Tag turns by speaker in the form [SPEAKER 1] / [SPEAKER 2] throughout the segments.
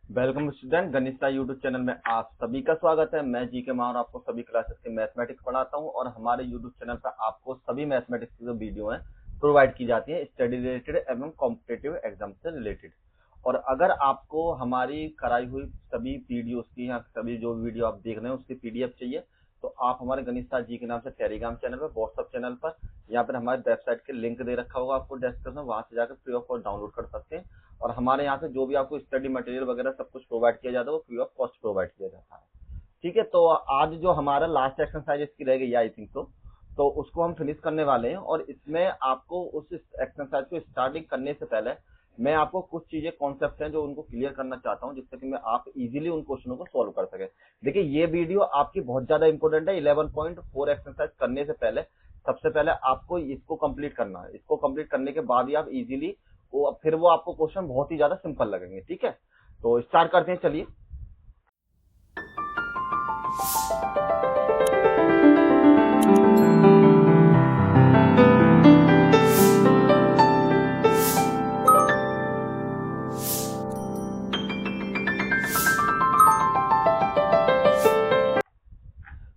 [SPEAKER 1] Welcome student, गणित YouTube channel में आप सभी का स्वागत है। मैं जी के माहौर आपको सभी क्लासेस के मैथमेटिक्स पढ़ाता हूं और हमारे यूट्यूब चैनल पर आपको सभी मैथमेटिक्स की जो वीडियो हैं प्रोवाइड की जाती है स्टडी रिलेटेड एवं कॉम्पिटिटिव एग्जाम से रिलेटेड। और अगर आपको हमारी कराई हुई सभी वीडियोस की या सभी जो वीडियो आप देख रहे हैं उसकी पीडीएफ चाहिए तो आप हमारे गणित जी के नाम से टेलीग्राम चैनल पर, व्हाट्सएप चैनल पर, यहाँ पर हमारे वेबसाइट के लिंक दे रखा होगा आपको डिस्क्रिप्शन में, वहां से जाकर फ्री ऑफ कॉस्ट डाउनलोड कर सकते हैं। और हमारे यहाँ से जो भी आपको स्टडी मटेरियल वगैरह सब कुछ प्रोवाइड किया जाता है वो फ्री ऑफ कॉस्ट प्रोवाइड किया जाता है। ठीक है, तो आज जो हमारा लास्ट एक्सरसाइज इसकी रह गई आई थिंक तो उसको हम फिनिश करने वाले हैं। और इसमें आपको उस एक्सरसाइज को स्टार्टिंग करने से पहले मैं आपको कुछ चीजें कॉन्सेप्ट हैं जो उनको क्लियर करना चाहता हूं, जिससे कि मैं आप इजीली उन क्वेश्चनों को सॉल्व कर सके। देखिए, ये वीडियो आपकी बहुत ज्यादा इंपॉर्टेंट है। 11.4 एक्सरसाइज करने से पहले सबसे पहले आपको इसको कंप्लीट करना है। इसको कंप्लीट करने के बाद ही आप इजीली फिर वो आपको क्वेश्चन बहुत ही ज्यादा सिंपल लगेंगे। ठीक है, तो स्टार्ट करते हैं, चलिए।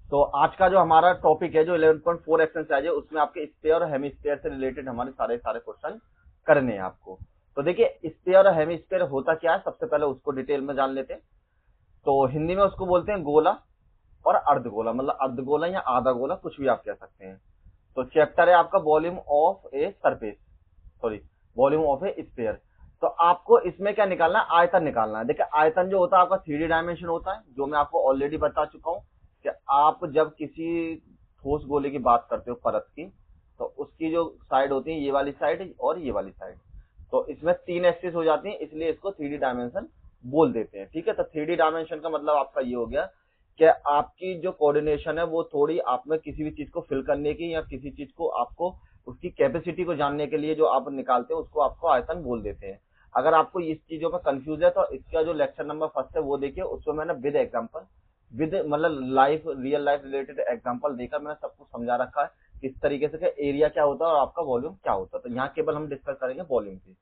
[SPEAKER 1] तो आज का जो हमारा टॉपिक है, जो 11.4 एक्सरसाइज है, उसमें आपके स्फीयर और हेमिस्फीयर से रिलेटेड हमारे सारे क्वेश्चन करने हैं आपको। तो देखिए, स्फीयर और हेमिस्फीयर होता क्या है, सबसे पहले उसको डिटेल में जान लेते हैं। तो हिंदी में उसको बोलते हैं गोला और अर्धगोला, मतलब अर्धगोला या आधा गोला, कुछ भी आप कह सकते हैं। तो चैप्टर है आपका volume of a surface, sorry volume of A sphere. तो आपको इसमें क्या निकालना है, आयतन निकालना है। देखिए, आयतन जो होता है आपका 3D डायमेंशन होता है, जो मैं आपको ऑलरेडी बता चुका हूं कि आप जब किसी ठोस गोले की बात करते हो परत की, तो उसकी जो साइड होती है ये वाली साइड और ये वाली साइड, तो इसमें 3 एक्सिस हो जाती है, इसलिए इसको 3D डायमेंशन बोल देते हैं। ठीक है, तो 3D डायमेंशन का मतलब आपका ये हो गया कि आपकी जो कोऑर्डिनेशन है वो थोड़ी आप में किसी भी चीज को फिल करने की या किसी चीज को आपको उसकी कैपेसिटी को जानने के लिए जो आप निकालते हैं उसको आपको आयतन बोल देते हैं। अगर आपको इस चीजों पर कंफ्यूज है तो इसका जो लेक्चर नंबर 1 है वो देखिए, उसमें मैंने विद एग्जांपल, विद मतलब life, real life related example देकर मैंने सब कुछ समझा रखा है किस तरीके से एरिया क्या होता है और आपका वॉल्यूम क्या होता है। तो यहाँ केवल हम डिस्कस करेंगे वॉल्यूम की।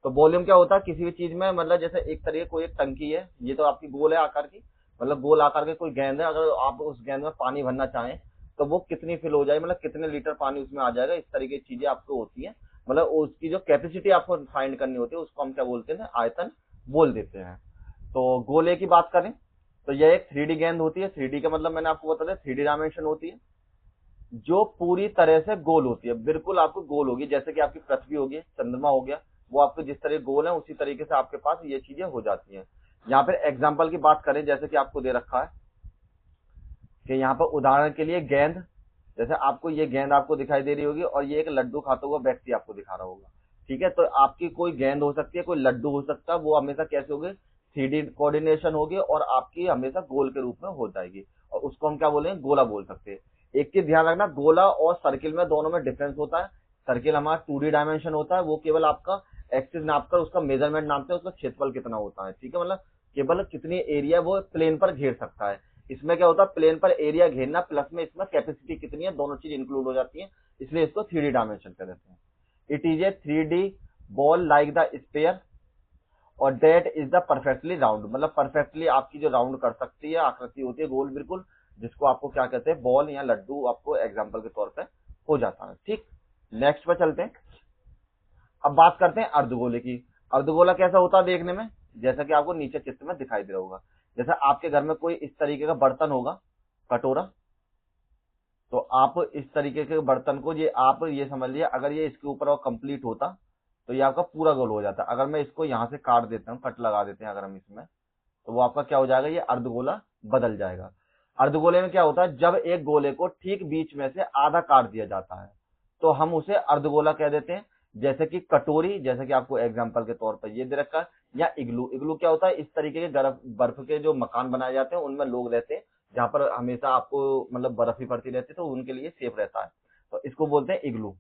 [SPEAKER 1] तो वॉल्यूम क्या होता है किसी भी चीज में, मतलब जैसे एक तरीके कोई एक टंकी है, ये तो आपकी गोल है आकार की, मतलब गोल आकार के कोई गेंद है, अगर आप उस गेंद में पानी भरना चाहें तो वो कितनी फिल हो जाए, मतलब कितने लीटर पानी उसमें आ जाएगा, इस तरीके की चीजें आपको होती है। मतलब उसकी जो कैपेसिटी आपको फाइंड करनी होती है उसको हम क्या बोलते हैं, आयतन बोल देते हैं। तो गोले की बात करें तो यह एक 3D गेंद होती है। 3D का मतलब मैंने आपको बता दिया, 3D डायमेंशन होती है जो पूरी तरह से गोल होती है, बिल्कुल आपको गोल होगी, जैसे कि आपकी पृथ्वी होगी, चंद्रमा हो गया, वो आपको जिस तरह गोल है उसी तरीके से आपके पास ये चीजें हो जाती हैं। यहाँ पर एग्जाम्पल की बात करें, जैसे कि आपको दे रखा है कि यहाँ पर उदाहरण के लिए गेंद, जैसे आपको ये गेंद आपको दिखाई दे रही होगी और ये एक लड्डू खाता हुआ व्यक्ति आपको दिखा रहा होगा। ठीक है, तो आपकी कोई गेंद हो सकती है, कोई लड्डू हो सकता है, वो हमेशा कैसे होगी, 3D कोऑर्डिनेशन होगी और आपकी हमेशा गोल के रूप में हो जाएगी, और उसको हम क्या बोलेंगे, गोला बोल सकते हैं। एक चीज ध्यान रखना, गोला और सर्किल में दोनों में डिफरेंस होता है। सर्किल हमारा 2D डायमेंशन होता है, वो केवल आपका एक्सिस नापकर उसका मेजरमेंट नापते हैं, उसका क्षेत्रफल कितना होता है। ठीक है, मतलब केवल कितनी एरिया वो प्लेन पर घेर सकता है। इसमें क्या होता है, प्लेन पर एरिया घेरना प्लस में इसमें कैपेसिटी कितनी है, दोनों चीज इंक्लूड हो जाती है, इसलिए इसको 3D डायमेंशन कह देते हैं। It is a 3D ball like the sphere और that is the perfectly round, मतलब परफेक्टली आपकी जो राउंड कर सकती है, आकृति होती है गोल बिल्कुल, जिसको आपको क्या कहते हैं, बॉल या लड्डू आपको एग्जाम्पल के तौर पर हो जाता है। ठीक, नेक्स्ट पर चलते हैं। अब बात करते हैं अर्धगोले की। अर्धगोला कैसा होता है देखने में, जैसा कि आपको नीचे चित्र में दिखाई दे रहा होगा। जैसे आपके घर में कोई इस तरीके का बर्तन होगा, कटोरा, तो आप इस तरीके के बर्तन को, ये आप ये समझ लिया, अगर ये इसके ऊपर और कंप्लीट होता तो ये आपका पूरा गोल हो जाता। अगर मैं इसको यहां से काट देता हूँ, कट लगा देते हैं अगर हम इसमें, तो वो आपका क्या हो जाएगा, ये अर्धगोला बदल जाएगा। अर्धगोले में क्या होता है, जब एक गोले को ठीक बीच में से आधा काट दिया जाता है तो हम उसे अर्धगोला कह देते हैं। जैसे कि कटोरी, जैसे कि आपको एग्जांपल के तौर पर ये दे रखा है, या इग्लू। इग्लू क्या होता है, इस तरीके के बर्फ के जो मकान बनाए जाते हैं उनमें लोग रहते हैं, जहां पर हमेशा आपको मतलब बर्फ ही पड़ती रहती है, तो उनके लिए सेफ रहता है, तो इसको बोलते हैं इग्लू।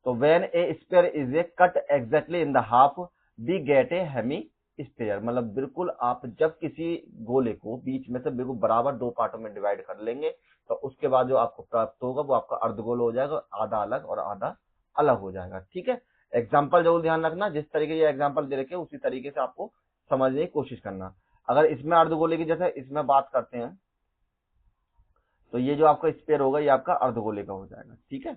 [SPEAKER 1] तो when a sphere is a cut exactly in the half we get a hemisphere, मतलब बिल्कुल आप जब किसी गोले को बीच में से बिल्कुल बराबर दो पार्टों में डिवाइड कर लेंगे तो उसके बाद जो आपको प्राप्त होगा वो आपका अर्धगोल हो जाएगा, आधा अलग और आधा अलग हो जाएगा। ठीक है, एग्जाम्पल जरूर ध्यान रखना, जिस तरीके ये एग्जाम्पल दे रखे उसी तरीके से आपको समझने की कोशिश करना। अगर इसमें अर्धगोले की जैसे इसमें बात करते हैं, तो ये जो आपका स्फीयर होगा ये आपका अर्धगोले का हो जाएगा, ठीक है।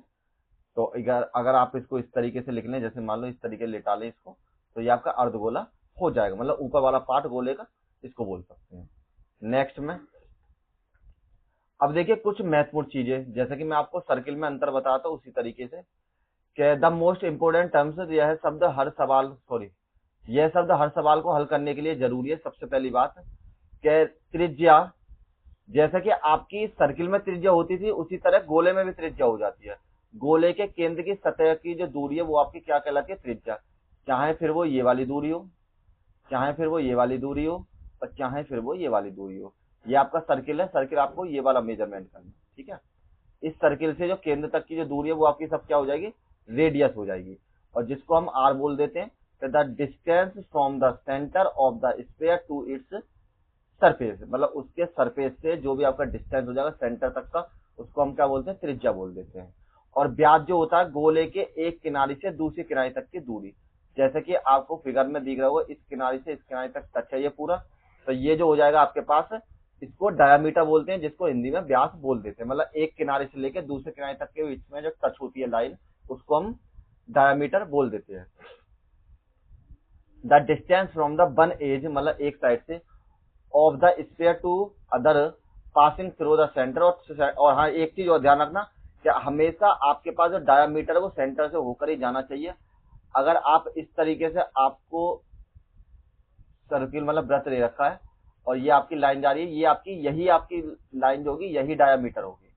[SPEAKER 1] तो अगर आप इसको इस तरीके से लिख लें, जैसे मान लो इस तरीके से लेटा लें इसको, तो ये आपका अर्धगोला हो जाएगा, मतलब ऊपर वाला पार्ट गोले का, इसको बोल सकते हैं। नेक्स्ट में अब देखिए कुछ महत्वपूर्ण चीजें, जैसे कि मैं आपको सर्किल में अंतर बताता हूं उसी तरीके से, कि द मोस्ट इंपोर्टेंट टर्म्स, यह शब्द हर सवाल को हल करने के लिए जरूरी है। सबसे पहली बात कि त्रिज्या, जैसे कि आपकी सर्किल में त्रिज्या होती थी उसी तरह गोले में भी त्रिज्या हो जाती है। गोले के केंद्र की सतह की जो दूरी है वो आपकी क्या कहलाती है, त्रिज्या। चाहे फिर वो ये वाली दूरी हो, चाहे फिर वो ये वाली दूरी हो, और चाहे फिर वो ये वाली दूरी हो। ये आपका सर्किल है, सर्किल आपको ये वाला मेजरमेंट करना है, ठीक है। इस सर्किल से जो केंद्र तक की जो दूरी है वो आपकी सब क्या हो जाएगी, रेडियस हो जाएगी, और जिसको हम आर बोल देते हैं। The distance from the centre of the sphere to its surface, मतलब उसके सरफेस से जो भी आपका डिस्टेंस हो जाएगा सेंटर तक का, उसको हम क्या बोलते हैं, त्रिज्या बोल देते हैं। और व्यास जो होता है गोले के एक किनारे से दूसरी किनारे तक की दूरी, जैसे कि आपको फिगर में दिख रहा होगा, इस किनारे से इस किनारे तक टच है ये पूरा, तो ये जो हो जाएगा आपके पास, इसको डायामीटर बोलते हैं, जिसको हिंदी में व्यास बोल देते हैं। मतलब एक किनारे से लेकर दूसरे किनारे तक के बीच में जो टच होती है लाइन, उसको हम डायामीटर बोल देते हैं। The distance from the one edge, मतलब एक साइड से, of the sphere to other passing through the centre. और हाँ, एक चीज और ध्यान रखना कि हमेशा आपके पास जो डायामीटर है वो सेंटर से होकर ही जाना चाहिए। अगर आप इस तरीके से आपको सर्किल मतलब वृत्त ले रखा है और ये आपकी लाइन जा रही है, ये आपकी यही आपकी लाइन जो होगी यही डायामीटर होगी,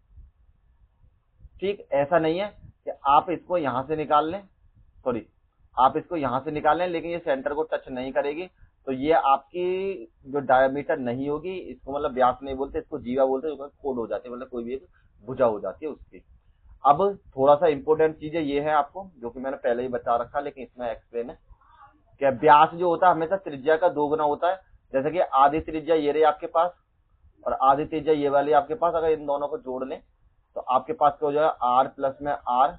[SPEAKER 1] ठीक। ऐसा नहीं है कि आप इसको यहां से निकाल लें, सॉरी आप इसको यहां से निकाल लें लेकिन ये सेंटर को टच नहीं करेगी, तो ये आपकी जो डायामीटर नहीं होगी, इसको मतलब व्यास नहीं बोलते, इसको जीवा बोलते हैं, कोड हो जाती है, मतलब कोई भी एक भुजा हो जाती है उसकी। अब थोड़ा सा इंपॉर्टेंट चीजें ये है आपको, जो कि मैंने पहले ही बता रखा, लेकिन इसमें एक्सप्लेन है कि व्यास जो होता है हमेशा त्रिज्या का दोगुना होता है। जैसे कि आधी त्रिज्या ये रही आपके पास और आधी त्रिज्या ये वाली आपके पास, अगर इन दोनों को जोड़ लें तो आपके पास क्या हो जाएगा, आर प्लस में आर,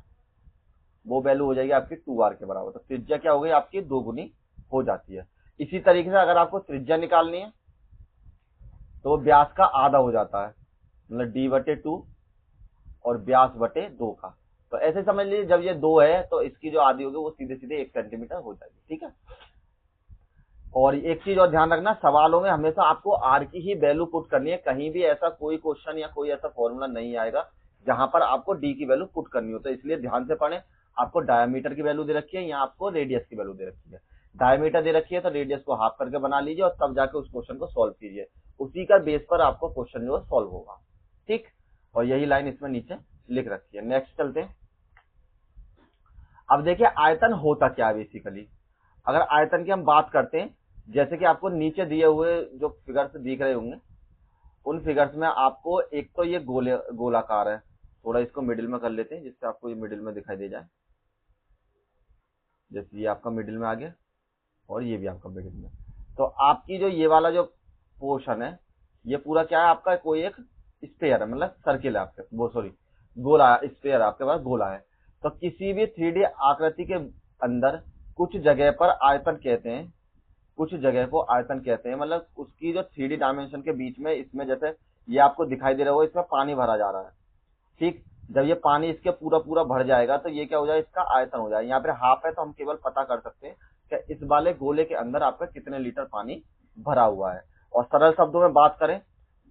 [SPEAKER 1] वो वैल्यू हो जाएगी आपकी 2r के बराबर। तो त्रिज्या क्या हो गई आपकी, दोगुनी हो जाती है। इसी तरीके से अगर आपको त्रिज्या निकालनी है तो वो व्यास का आधा हो जाता है, मतलब d/2 और व्यास बटे 2 का। तो ऐसे समझ लीजिए जब ये 2 है तो इसकी जो आधी होगी वो सीधे सीधे 1 सेंटीमीटर हो जाएगी, ठीक है। और एक चीज और ध्यान रखना, सवालों में हमेशा आपको आर की ही वैल्यू पुट करनी है। कहीं भी ऐसा कोई क्वेश्चन या कोई ऐसा फॉर्मूला नहीं आएगा जहां पर आपको डी की वैल्यू पुट करनी हो, तो इसलिए ध्यान से पढ़ें। आपको डायमीटर की वैल्यू दे रखी है या आपको रेडियस की वैल्यू दे रखी है। डायमीटर दे रखी है तो रेडियस को हाफ करके बना लीजिए और तब जाके उस क्वेश्चन को सॉल्व कीजिए, उसी का बेस पर आपको क्वेश्चन जो है सॉल्व होगा, ठीक। और यही लाइन इसमें नीचे लिख रखी है। नेक्स्ट चलते हैं। अब देखिए आयतन होता क्या है बेसिकली। अगर आयतन की हम बात करते हैं, जैसे कि आपको नीचे दिए हुए जो फिगर्स दिख रहे होंगे, उन फिगर्स में आपको एक तो ये गोलाकार है, थोड़ा इसको मिडिल में कर लेते हैं जिससे आपको ये मिडिल में दिखाई दे जाए। जैसे ये आपका मिडिल में आ गया और ये भी आपका मिडिल में, तो आपकी जो ये वाला जो पोर्शन है ये पूरा क्या है आपका, कोई एक स्फीयर है, मतलब सर्किल है आपके, वो सॉरी गोला, स्फीयर आपके पास गोला है। तो किसी भी 3D आकृति के अंदर कुछ जगह पर आयतन कहते हैं, कुछ जगह को आयतन कहते हैं, मतलब उसकी जो 3D डायमेंशन के बीच में, इसमें जैसे ये आपको दिखाई दे रहा होगा, इसमें पानी भरा जा रहा है, ठीक। जब ये पानी इसके पूरा पूरा भर जाएगा तो ये क्या हो जाएगा, इसका आयतन हो जाएगा। यहाँ पे हाफ है तो हम केवल पता कर सकते हैं कि इस वाले गोले के अंदर आपका कितने लीटर पानी भरा हुआ है। और सरल शब्दों में बात करें,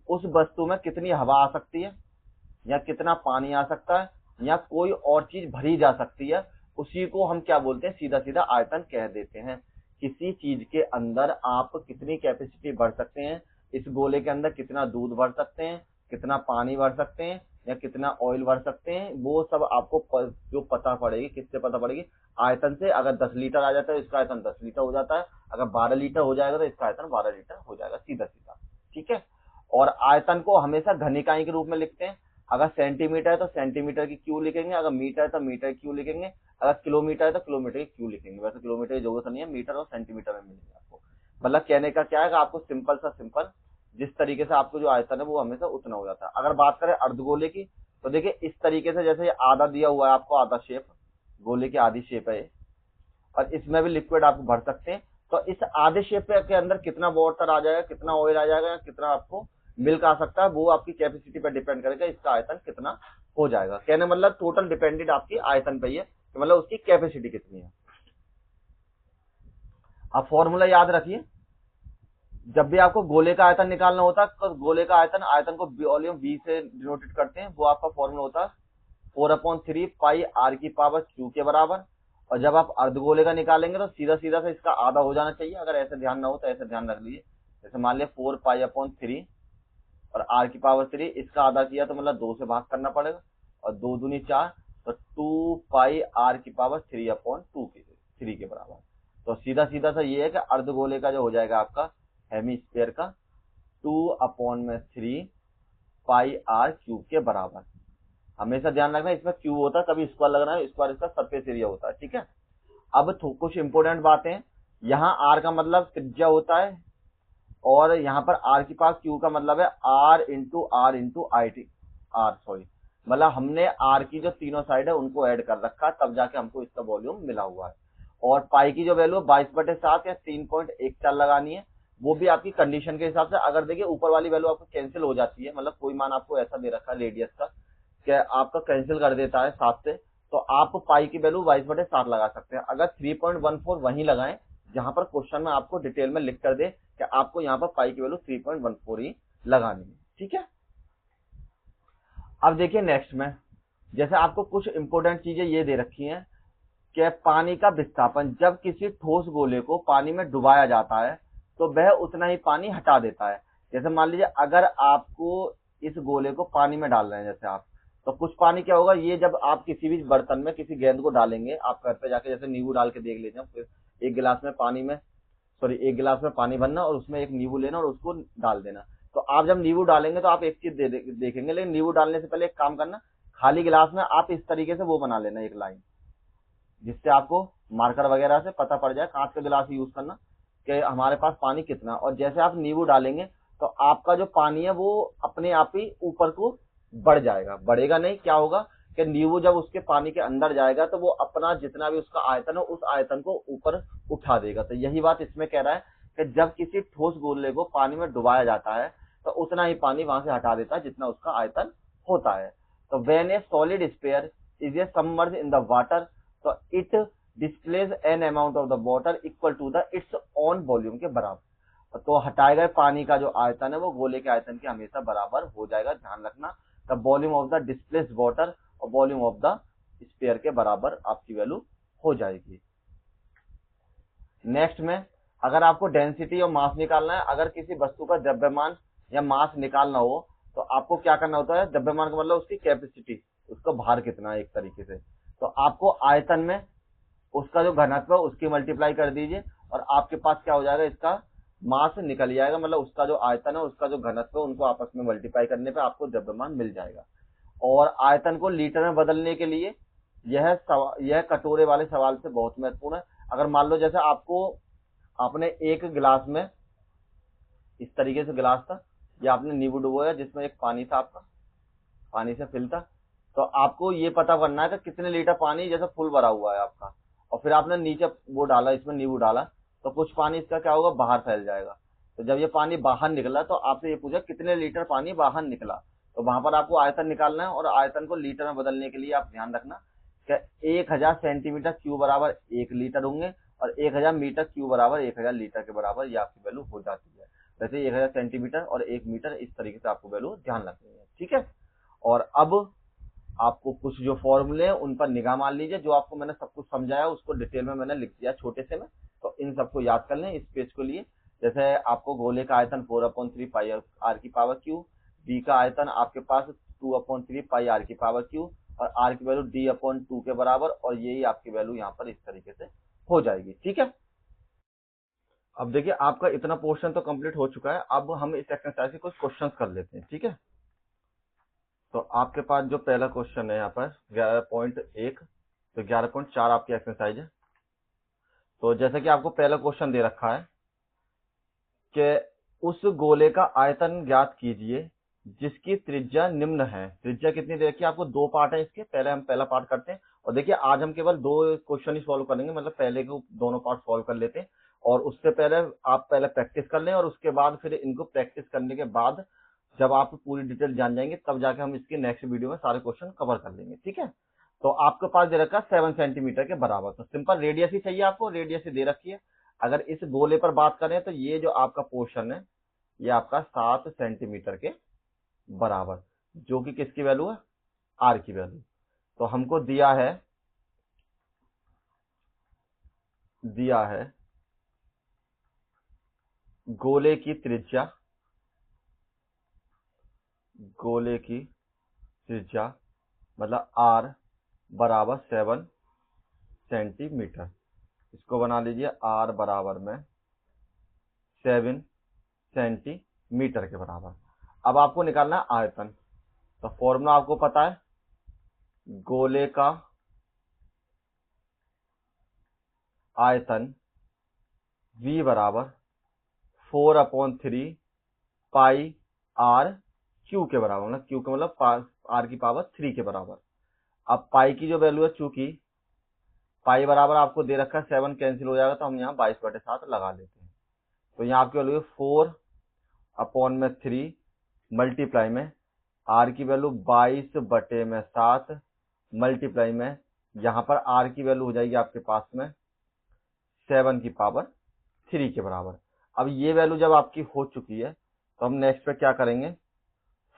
[SPEAKER 1] उस वस्तु में कितनी हवा आ सकती है या कितना पानी आ सकता है या कोई और चीज भरी जा सकती है, उसी को हम क्या बोलते हैं, सीधा सीधा आयतन कह देते हैं। किसी चीज के अंदर आप कितनी कैपेसिटी भर सकते हैं, इस गोले के अंदर कितना दूध भर सकते हैं, कितना पानी भर सकते हैं या कितना ऑयल भर सकते हैं, वो सब आपको जो पता पड़ेगी, किससे पता पड़ेगी, आयतन से। अगर 10 लीटर आ जाता है इसका आयतन 10 लीटर हो जाता है, अगर 12 लीटर हो जाएगा तो इसका आयतन 12 लीटर हो जाएगा, सीधा सीधा, ठीक है। और आयतन को हमेशा घन इकाई के रूप में लिखते हैं। अगर सेंटीमीटर है तो सेंटीमीटर की क्यू लिखेंगे, अगर मीटर है तो मीटर की क्यू लिखेंगे, अगर किलोमीटर है तो किलोमीटर की क्यू लिखेंगे। वैसे किलोमीटर की जरूरत नहीं है, मीटर और सेंटीमीटर में मिलेंगे आपको। मतलब कहने का क्या है कि आपको सिंपल सा सिंपल जिस तरीके से आपको जो आयतन है वो हमेशा उतना हो जाता है। अगर बात करें अर्धगोले की, तो देखिए इस तरीके से, जैसे ये आधा दिया हुआ है आपको, आधा शेप, गोले की आधी शेप है, और इसमें भी लिक्विड आप भर सकते हैं। तो इस आधे शेप के अंदर कितना वाटर आ जाएगा, कितना ऑयल आ जाएगा, कितना आपको मिल्क आ सकता है, वो आपकी कैपेसिटी पर डिपेंड करेगा इसका आयतन कितना हो जाएगा। कहने मतलब टोटल डिपेंडेंट आपकी आयतन पे ही है, मतलब उसकी कैपेसिटी कितनी है। आप फॉर्मूला याद रखिए, जब भी आपको गोले का आयतन निकालना होता है तो गोले का आयतन को वॉल्यूम v से डिनोटेड करते हैं, वो आपका फॉर्मूला होता है 4/3 पाई r की पावर q के बराबर। और जब आप अर्धगोले का निकालेंगे तो सीधा सीधा से इसका आधा हो जाना चाहिए, अगर ऐसे ध्यान ना हो तो ऐसे ध्यान रख लीजिए। जैसे मान लिया 4π/3 और r की पावर 3, इसका आधा किया तो मतलब 2 से भाग करना पड़ेगा, और 2 दूनी 4, तो 2π r की पावर 3/2 के बराबर। तो सीधा सीधा सा ये है कि अर्धगोले का जो हो जाएगा आपका हेमीस्फीयर का 2/3 पाई r क्यूब के बराबर। हमेशा ध्यान रखना इसमें क्यूब होता है तभी स्क्वायर लगना है, स्क्वायर इसका सरफेस एरिया होता है, ठीक है। अब कुछ इंपोर्टेंट बातें, यहाँ r का मतलब त्रिज्या होता है, और यहाँ पर r की पास q का मतलब है मतलब हमने r की जो तीनों साइड है उनको ऐड कर रखा है, तब जाके हमको इसका वॉल्यूम मिला हुआ है। और पाई की जो वैल्यू 22/7 या 3.14 लगानी है, वो भी आपकी कंडीशन के हिसाब से। अगर देखिए ऊपर वाली वैल्यू आपको कैंसिल हो जाती है, मतलब कोई मान आपको ऐसा दे रखा है रेडियस का कि आपका कैंसिल कर देता है 7 से, तो आप पाई की वैल्यू 22/7 लगा सकते हैं। अगर 3.14 वहीं लगाएं जहां पर क्वेश्चन में आपको डिटेल में लिख कर दे कि आपको यहाँ पर पाई की वैल्यू 3.14 ही लगानी है, ठीक है। अब देखिए नेक्स्ट में, जैसे आपको कुछ इंपोर्टेंट चीजें ये दे रखी हैं कि पानी का विस्थापन, जब किसी ठोस गोले को पानी में डुबाया जाता है तो वह उतना ही पानी हटा देता है। जैसे मान लीजिए अगर आपको इस गोले को पानी में डाल रहे हैं जैसे आप, तो कुछ पानी क्या होगा, ये जब आप किसी भी बर्तन में किसी गेंद को डालेंगे, आप घर पे जाके जैसे नींबू डाल के देख लीजिए, फिर एक गिलास में पानी भरना और उसमें एक नींबू लेना और उसको डाल देना। तो आप जब नींबू डालेंगे तो आप एक चीज देखेंगे, लेकिन नींबू डालने से पहले एक काम करना, खाली गिलास में आप इस तरीके से वो बना लेना एक लाइन, जिससे आपको मार्कर वगैरह से पता पड़ जाए, कांच का गिलास यूज करना कि हमारे पास पानी कितना। और जैसे आप नींबू डालेंगे तो आपका जो पानी है वो अपने आप ही ऊपर को बढ़ जाएगा, बढ़ेगा नहीं, क्या होगा कि नींबू जब उसके पानी के अंदर जाएगा तो वो अपना जितना भी उसका आयतन है उस आयतन को ऊपर उठा देगा। तो यही बात इसमें कह रहा है कि जब किसी ठोस गोले को पानी में डुबाया जाता है तो उतना ही पानी वहां से हटा देता है जितना उसका आयतन होता है। तो when a solid sphere is submerged in the water, तो it displaces an amount of the water equal to the its own volume के बराबर। तो हटाए गए पानी का जो आयतन है वो गोले के आयतन के हमेशा बराबर हो जाएगा। ध्यान रखना, the volume of the displaced water और वॉल्यूम ऑफ द स्फीयर के बराबर आपकी वैल्यू हो जाएगी। नेक्स्ट में, अगर आपको डेंसिटी और मास निकालना है, अगर किसी वस्तु का द्रव्यमान या मास निकालना हो तो आपको क्या करना होता है, द्रव्यमान का मतलब उसकी कैपेसिटी, उसका भार कितना है एक तरीके से। तो आपको आयतन में उसका जो घनत्व है उसकी मल्टीप्लाई कर दीजिए और आपके पास क्या हो जाएगा, इसका मास निकल जाएगा, मतलब उसका जो आयतन है उसका जो घनत्व है उनको आपस में मल्टीप्लाई करने पे आपको द्रव्यमान मिल जाएगा। और आयतन को लीटर में बदलने के लिए यह कटोरे वाले सवाल से बहुत महत्वपूर्ण है। अगर मान लो जैसे आपने एक गिलास में, इस तरीके से गिलास था, या आपने नींबू डुबोया जिसमें एक पानी था, आपका पानी से फिल था, तो आपको ये पता करना है कि कितने लीटर पानी जैसे फुल भरा हुआ है आपका, और फिर आपने नीचे वो डाला, इसमें नींबू डाला, तो कुछ पानी इसका क्या होगा, बाहर फैल जाएगा। तो जब ये पानी बाहर निकला तो आपसे ये पूछा कितने लीटर पानी बाहर निकला, तो वहां पर आपको आयतन निकालना है। और आयतन को लीटर में बदलने के लिए आप ध्यान रखना कि 1000 सेंटीमीटर क्यूब बराबर 1 लीटर होंगे और 1000 मीटर क्यूब बराबर 1000 लीटर के बराबर ये आपकी वैल्यू हो जाती है। वैसे 1000 सेंटीमीटर और 1 मीटर, इस तरीके से आपको वैल्यू ध्यान रखनी है, ठीक है। और अब आपको कुछ जो फॉर्मूले हैं उन पर निगाह मान लीजिए, जो आपको मैंने सब कुछ समझाया उसको डिटेल में मैंने लिख दिया छोटे से में, तो इन सबको याद कर लें इस पेज के लिए। जैसे आपको गोले का आयतन 4/3 पाई आर की पावर क्यू, बी का आयतन आपके पास 2/3 पाई आर की पावर क्यू, और आर की वैल्यू d/2 के बराबर, और यही आपकी वैल्यू यहाँ पर इस तरीके से हो जाएगी, ठीक है। अब देखिए आपका इतना पोर्शन तो कंप्लीट हो चुका है, अब हम इस एक्सरसाइज के कुछ क्वेश्चंस कर लेते हैं, ठीक है। तो आपके पास जो पहला क्वेश्चन है यहाँ पर 11.1, तो 11.4 आपकी एक्सरसाइज है। तो जैसे कि आपको पहला क्वेश्चन दे रखा है कि उस गोले का आयतन ज्ञात कीजिए जिसकी त्रिज्या निम्न है। त्रिज्या कितनी दे रखी है आपको, 2 पार्ट है इसके, पहले हम पहला पार्ट करते हैं। और देखिए आज हम केवल 2 क्वेश्चन ही सॉल्व करेंगे, मतलब पहले के दोनों पार्ट सॉल्व कर लेते हैं और उससे पहले आप पहले प्रैक्टिस कर लें, और उसके बाद फिर इनको प्रैक्टिस करने के बाद जब आप पूरी डिटेल जान जाएंगे तब जाके हम इसके नेक्स्ट वीडियो में सारे क्वेश्चन कवर कर लेंगे। ठीक है, तो आपके पास दे रखा 7 सेंटीमीटर के बराबर, तो सिंपल रेडियस ही चाहिए आपको, रेडियस ही दे रखी है। अगर इस गोले पर बात करें तो ये जो आपका पोर्शन है ये आपका 7 सेंटीमीटर के बराबर, जो कि किसकी वैल्यू है, आर की वैल्यू। तो हमको दिया है गोले की त्रिज्या, मतलब आर बराबर 7 सेंटीमीटर। इसको बना लीजिए आर बराबर में 7 सेंटीमीटर के बराबर। अब आपको निकालना है आयतन, तो फॉर्मूला आपको पता है, गोले का आयतन V बराबर 4/3 पाई आर क्यू के बराबर, मतलब क्यू का मतलब आर की पावर 3 के बराबर। अब पाई की जो वैल्यू है, चूंकि पाई बराबर आपको दे रखा है 7 कैंसिल हो जाएगा, तो हम यहाँ 22/7 लगा लेते हैं। तो यहाँ आपकी वैल्यू है 4/3 मल्टीप्लाई में आर की वैल्यू 22/7 मल्टीप्लाई में यहाँ पर आर की वैल्यू हो जाएगी आपके पास में 7 की पावर 3 के बराबर। अब ये वैल्यू जब आपकी हो चुकी है तो हम नेक्स्ट पे क्या करेंगे,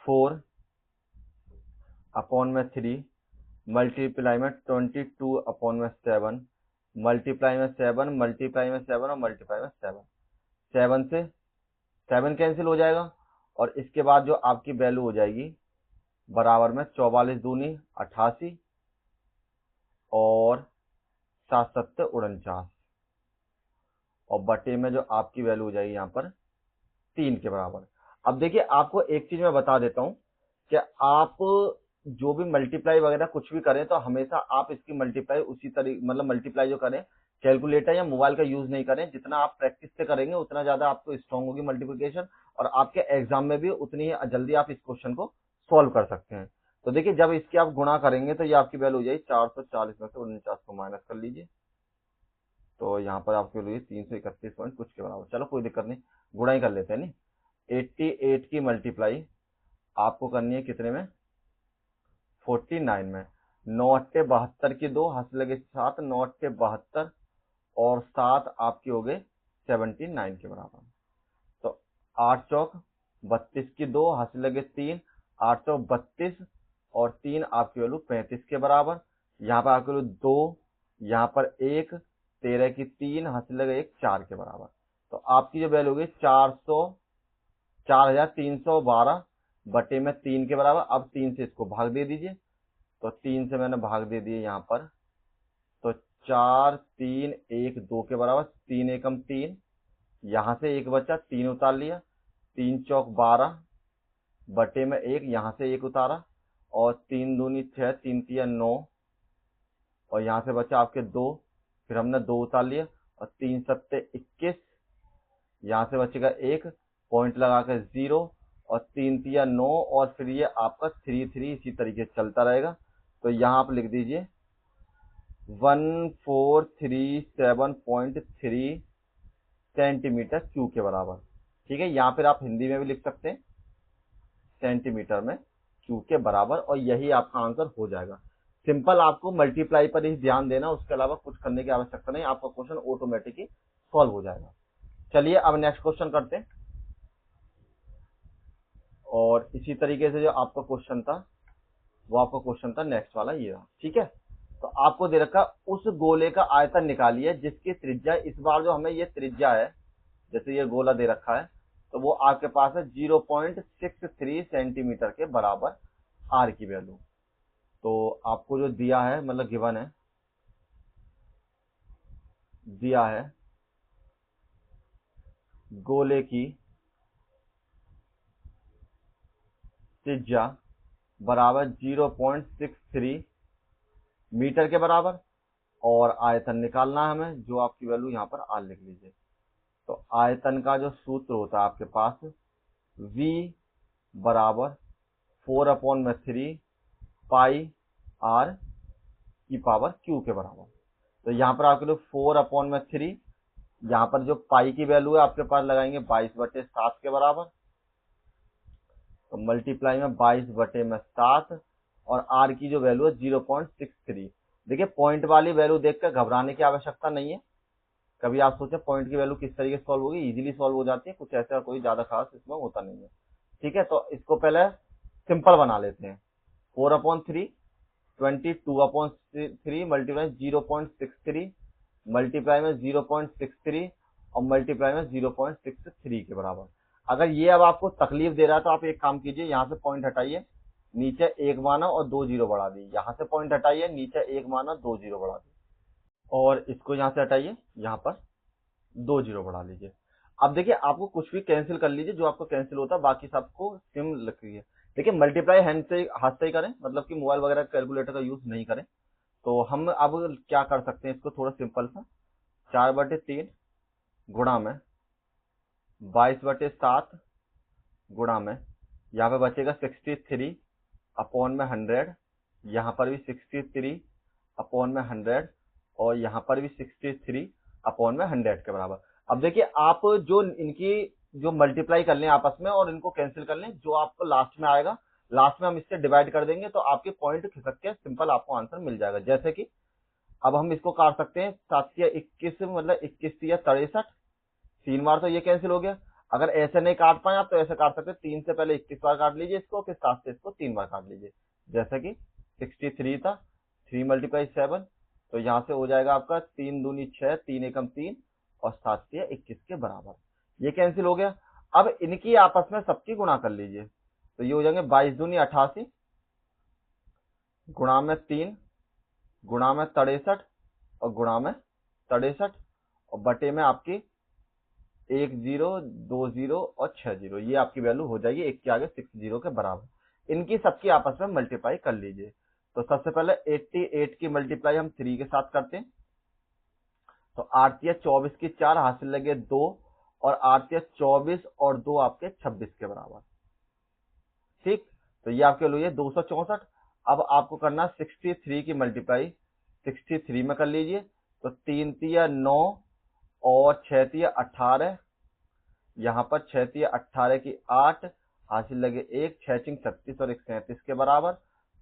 [SPEAKER 1] 4/3 मल्टीप्लाई में 22/7 मल्टीप्लाई में 7 मल्टीप्लाई में 7 और मल्टीप्लाई में 7, 7 से 7 कैंसिल हो जाएगा, और इसके बाद जो आपकी वैल्यू हो जाएगी बराबर में 44 दूनी 88 और 7 7 49, और बटे में जो आपकी वैल्यू हो जाएगी यहाँ पर 3 के बराबर। अब देखिए आपको एक चीज मैं बता देता हूं कि आप जो भी मल्टीप्लाई वगैरह कुछ भी करें तो हमेशा आप इसकी मल्टीप्लाई उसी तरीके, मतलब मल्टीप्लाई जो करें कैलकुलेटर या मोबाइल का यूज नहीं करें। जितना आप प्रैक्टिस से करेंगे उतना ज्यादा आपको स्ट्रांग होगी मल्टीप्लिकेशन, और आपके एग्जाम में भी उतनी जल्दी आप इस क्वेश्चन को सॉल्व कर सकते हैं। तो देखिए जब इसकी आप गुणा करेंगे तो ये आपकी वैल्यू हो जाएगी 440 में से 49 को माइनस कर लीजिए, तो यहाँ पर आपकी वैल्यू 331 पॉइंट कुछ के बराबर। चलो कोई दिक्कत नहीं, गुणा ही कर लेते हैं। नहीं, 88 की मल्टीप्लाई आपको करनी है कितने में, 49 में। 9 8 72 की 2 हाथ लगे 7, 9 8 72 और 7 आपके हो गए 79 के बराबर। तो 8 चौक 32 की 2 हाथ लगे 3, 8 चौक 32 और 3 आपकी वैल्यू 35 के बराबर। यहाँ पर आपकी वैल्यू 2, यहाँ पर 1, 13 की 3 हाथ लगे 1, 4 के बराबर। तो आपकी जो वैल्यू होगी 4312 बटे में 3 के बराबर। अब 3 से इसको भाग दे दीजिए, तो 3 से मैंने भाग दे दिए यहाँ पर, तो 4 3 1 2 के बराबर। 3 एकम 3, यहाँ से 1 बचा, 3 उतार लिया, 3 चौक 12 बटे में 1, यहाँ से 1 उतारा, और 3 दूनी 6, 3 तिया 9, और यहाँ से बचा आपके 2, फिर हमने 2 उतार लिया, और 3 सत्ते 21, यहाँ से बचेगा 1 पॉइंट लगा कर 0, और 3 तिया 9, और फिर ये आपका 3 3 इसी तरीके से चलता रहेगा। तो यहाँ आप लिख दीजिए 1437.3 सेंटीमीटर क्यूब के बराबर। ठीक है, यहाँ फिर आप हिंदी में भी लिख सकते हैं सेंटीमीटर में क्यूब के बराबर, और यही आपका आंसर हो जाएगा। सिंपल आपको मल्टीप्लाई पर ही ध्यान देना, उसके अलावा कुछ करने की आवश्यकता नहीं, आपका क्वेश्चन ऑटोमेटिकली सॉल्व हो जाएगा। चलिए अब नेक्स्ट क्वेश्चन करते हैं, और इसी तरीके से जो आपका क्वेश्चन था वो आपका क्वेश्चन था नेक्स्ट वाला ये रहा। ठीक है, तो आपको दे रखा उस गोले का आयतन निकालिए जिसकी त्रिज्या, इस बार जो हमें ये त्रिज्या है, जैसे ये गोला दे रखा है तो वो आपके पास है 0.63 सेंटीमीटर के बराबर आर की वैल्यू। तो आपको जो दिया है, मतलब गिवन है, दिया है गोले की त्रिज्या बराबर 0.63 मीटर के बराबर, और आयतन निकालना है हमें, जो आपकी वैल्यू यहाँ पर आर लिख लीजिए। तो आयतन का जो सूत्र होता है आपके पास, V बराबर 4/3 पाई आर की पावर क्यू के बराबर। तो यहाँ पर आपके लिए 4/3 यहाँ पर जो पाई की वैल्यू है आपके पास लगाएंगे 22/7 के बराबर, तो मल्टीप्लाई में 22/7 और आर की जो वैल्यू है 0.63। देखिए पॉइंट वाली वैल्यू देखकर घबराने की आवश्यकता नहीं है। कभी आप सोचे पॉइंट की वैल्यू किस तरीके से सॉल्व होगी, इजीली सॉल्व हो जाती है, कुछ ऐसा कोई ज्यादा खास इसमें होता नहीं है। ठीक है, तो इसको पहले सिंपल बना लेते हैं। 4/3 22/3 मल्टीप्लाई 0.63 मल्टीप्लाई में 0.63 और मल्टीप्लाई में 0.63 के बराबर। अगर ये अब आपको तकलीफ दे रहा है तो आप एक काम कीजिए, यहाँ से पॉइंट हटाइए, नीचे 1 माना और 2 जीरो बढ़ा दी, यहाँ से पॉइंट हटाइए, नीचे 1 माना 2 जीरो बढ़ा दी, और इसको यहाँ से हटाइए, यहाँ पर 2 जीरो बढ़ा लीजिए। अब देखिए आपको कुछ भी कैंसिल कर लीजिए, जो आपको कैंसिल होता है बाकी सबको सिम लिखिए। देखिए मल्टीप्लाई हैंड से हाथ से ही करें, मतलब कि मोबाइल वगैरह कैलकुलेटर का यूज नहीं करें। तो हम अब क्या कर सकते हैं, इसको थोड़ा सिंपल सा 4/3 गुणा में 22/7 गुणा में, यहाँ पे बचेगा 63 अपॉन में 100, यहाँ पर भी 63 अपॉन में 100 और यहाँ पर भी 63 अपॉन में 100 के बराबर। अब देखिए आप जो इनकी जो मल्टीप्लाई कर लें आपस में और इनको कैंसिल कर लें, जो आपको लास्ट में आएगा, लास्ट में हम इससे डिवाइड कर देंगे तो आपके पॉइंट खिसक के सिंपल आपको आंसर मिल जाएगा। जैसे कि अब हम इसको काट सकते हैं, 7×21 मतलब 21×63, 3 बार तो ये कैंसिल हो गया। अगर ऐसे नहीं काट पाए आप तो ऐसे काट सकते हैं, 3 से पहले 21 बार काट लीजिए इसको, फिर 7 से इसको 3 बार काट लीजिए। जैसे कि 63 था, 3 × 7, तो यहाँ से हो जाएगा आपका 3 दूनी 6, 3 एकम 3 और 7 से 21 के बराबर। ये कैंसिल हो गया। अब इनकी आपस में सबकी गुणा कर लीजिए, तो ये हो जाएंगे 22 दूनी 88 गुणा में 3 गुणा में 63 और गुणा में 63 और बटे में आपकी 1 0 2 0 और 6 0, ये आपकी वैल्यू हो जाएगी 1 के आगे 6 0 के बराबर। इनकी सबकी आपस में मल्टीप्लाई कर लीजिए। तो सबसे पहले 88 की मल्टीप्लाई हम 3 के साथ करते हैं, तो 8 या 24 की 4 हासिल लगे 2 और 8 या 24 और 2 आपके 26 के बराबर। ठीक, तो ये आपके लिए 264। अब आपको करना 63 की मल्टीप्लाई 63 में कर लीजिए, तो 3 तिया 9 और 6 तिया 18, यहाँ पर 6 तिया 18 की 8 हासिल लगे 1, 6 चिंग 36 और 1 37 के बराबर।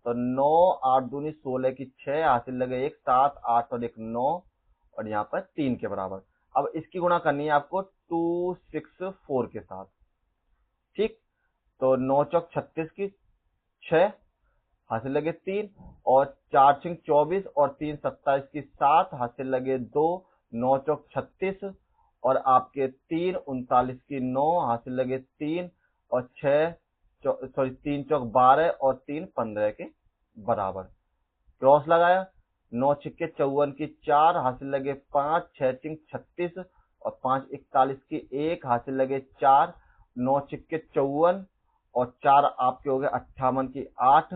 [SPEAKER 1] तो 9 8 दूनी 16 की 6 हासिल लगे 1, 7 8 और 1 9 और यहाँ पर 3 के बराबर। अब इसकी गुणा करनी है आपको 264 के साथ। ठीक, तो 9 चौक 36 की 6 हासिल लगे 3 और 4 छिंग 24 और 3 27 की 7 हासिल लगे 2, 9 चौक 36 और आपके 3 39 की 9 हासिल लगे 3 और 3 चौक 12 और 3 15 के बराबर। क्रॉस लगाया, 9 छिक्के 54 की 4 हासिल लगे 5, 6 चिंग 36 और 5 41 की 1 हासिल लगे 4, 9 छिक्के 54 और 4 आपके हो गए 58 की 8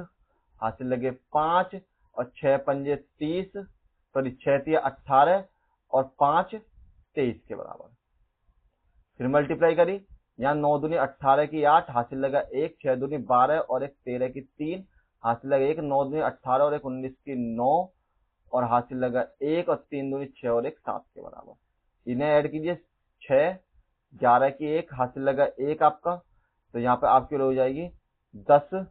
[SPEAKER 1] हासिल लगे 5 और 6 पंजे 30, सॉरी 6 तिया 18 और 5 23 के बराबर। फिर मल्टीप्लाई करी, यहाँ 9 दूनी 18 की 8 हासिल लगा 1, 6 दूनी 12 और 1 13 की 3 हासिल लगा 1, 9 दूनी 18 और 1 19 की 9 और हासिल लगा 1 और 3 दूनी 6 और 1 7 के बराबर। इन्हें ऐड कीजिए, 6 11 की 1 हासिल लगा 1 आपका, तो यहाँ पे आपकी हो जाएगी 10,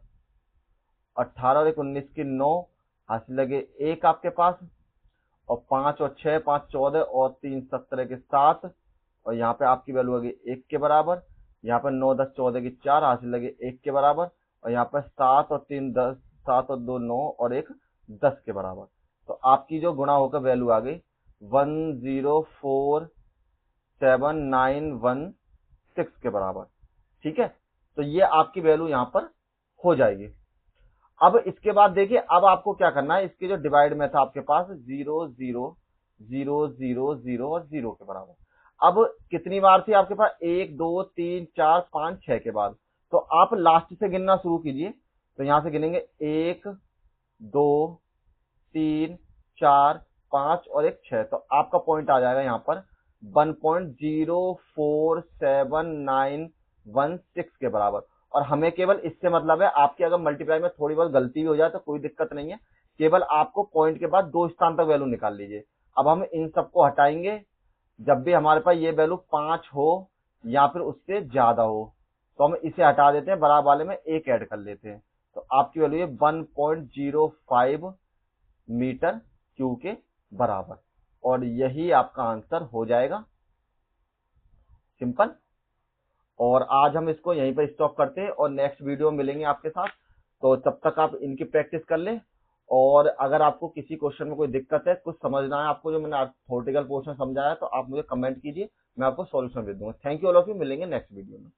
[SPEAKER 1] 18 और 1 19 की 9 हासिल लगे 1 आपके पास, और 5 और 6 5 14 और 3 17 के 7 और यहाँ पे आपकी वैल्यू होगी 1 के बराबर। यहाँ पर 9 10 14 की 4 हासिल लगे 1 के बराबर और यहाँ पर 7 और 3 10, 7 और 2 9 और 1 10 के बराबर। तो आपकी जो गुणा होकर वैल्यू आ गई 104791 के बराबर। ठीक है, तो ये आपकी वैल्यू यहाँ पर हो जाएगी। अब इसके बाद देखिए, अब आपको क्या करना है, इसके जो डिवाइड में था आपके पास 0 0 0 0 0 और 0 के बराबर। अब कितनी बार थी आपके पास, 1 2 3 4 5 6 के बाद, तो आप लास्ट से गिनना शुरू कीजिए। तो यहां से गिनेंगे 1 2 3 4 5 और 1 6, तो आपका पॉइंट आ जाएगा यहाँ पर 1.04791 के बराबर। और हमें केवल इससे मतलब है, आपकी अगर मल्टीप्लाई में थोड़ी बहुत गलती भी हो जाए तो कोई दिक्कत नहीं है, केवल आपको पॉइंट के बाद 2 स्थान तक वैल्यू निकाल लीजिए। अब हम इन सबको हटाएंगे, जब भी हमारे पास ये वैल्यू 5 हो या फिर उससे ज्यादा हो तो हम इसे हटा देते हैं, बराबर वाले में 1 ऐड कर लेते हैं, तो आपकी वैल्यू है 1.05 मीटर क्यू के बराबर, और यही आपका आंसर हो जाएगा। सिंपल। और आज हम इसको यहीं पर स्टॉप करते हैं और नेक्स्ट वीडियो में मिलेंगे आपके साथ। तो तब तक आप इनकी प्रैक्टिस कर लें, और अगर आपको किसी क्वेश्चन में कोई दिक्कत है, कुछ समझना है आपको जो मैंने थ्योरेटिकल पोर्शन समझाया, तो आप मुझे कमेंट कीजिए, मैं आपको सॉल्यूशन दे दूंगा। Thank you all of you, मिलेंगे नेक्स्ट वीडियो में।